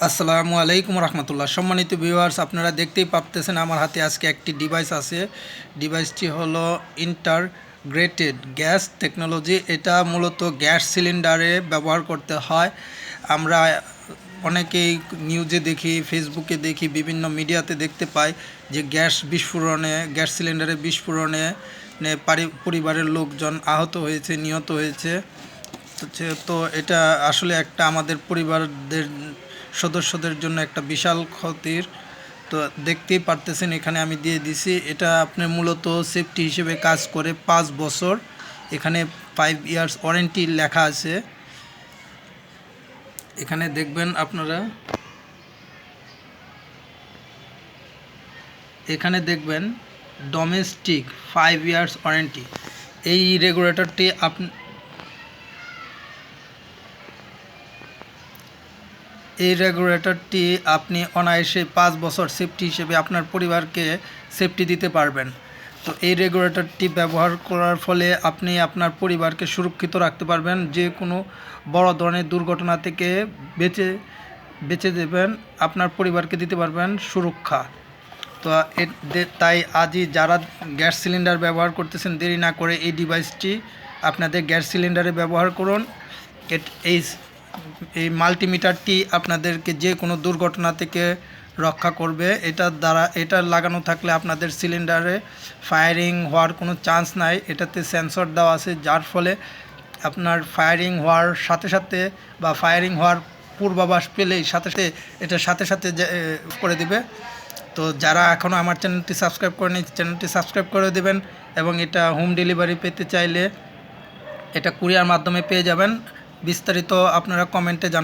আসসালামু আলাইকুম রহমতুল্লাহ। সম্মানিত ভিউয়ার্স, আপনারা দেখতেই পাচ্ছেন আমার হাতে আজকে একটি ডিভাইস আছে। ডিভাইসটি হলো ইন্টারগ্রেটেড গ্যাস টেকনোলজি। এটা মূলত গ্যাস সিলিন্ডারে ব্যবহার করতে হয়। আমরা অনেকেই নিউজে দেখি, ফেসবুকে দেখি, বিভিন্ন মিডিয়াতে দেখতে পাই যে গ্যাস সিলিন্ডারে বিস্ফোরণে পরিবারের লোকজন আহত হয়েছে, নিহত হয়েছে। তো এটা আসলে একটা আমাদের পরিবারদের সদস্যদের জন্য একটা বিশাল ক্ষতির। তো দেখতেই পারতেছেন এখানে আমি দিয়ে দিছি। এটা আপনার মূলত সেফটি হিসেবে কাজ করে 5 বছর। এখানে 5 ইয়ার্স ওয়ারেন্টি লেখা আছে। এখানে দেখবেন আপনারা, এখানে দেখবেন ডোমেস্টিক 5 ইয়ার্স ওয়ারেন্টি। এই রেগুলেটরটি আপনি অনায়াসে 5 বছর সেফটি হিসেবে আপনার পরিবারকে সেফটি দিতে পারবেন। তো এই রেগুলেটরটি ব্যবহার করার ফলে আপনি আপনার পরিবারকে সুরক্ষিত রাখতে পারবেন, যে কোনো বড় ধরনের দুর্ঘটনা থেকে বেঁচে দেবেন, আপনার পরিবারকে দিতে পারবেন সুরক্ষা। তো তাই আজই যারা গ্যাস সিলিন্ডার ব্যবহার করতেছেন, দেরি না করে এই ডিভাইসটি আপনাদের গ্যাস সিলিন্ডারে ব্যবহার করুন। এই মাল্টিমিটারটি আপনাদেরকে যে কোনো দুর্ঘটনা থেকে রক্ষা করবে। এটা লাগানো থাকলে আপনাদের সিলিন্ডারে ফায়ারিং হওয়ার কোনো চান্স নাই। এটাতে সেন্সর দেওয়া আছে, যার ফলে আপনার ফায়ারিং হওয়ার সাথে সাথে বা ফায়ারিং হওয়ার পূর্বাভাস পেলেই সাথে সাথে করে দিবে। তো যারা এখনও আমার চ্যানেলটি সাবস্ক্রাইব করেনি, চ্যানেলটি সাবস্ক্রাইব করে দেবেন। এবং এটা হোম ডেলিভারি পেতে চাইলে এটা কুরিয়ার মাধ্যমে পেয়ে যাবেন। বিস্তারিত আপনারা কমেন্টে জানান।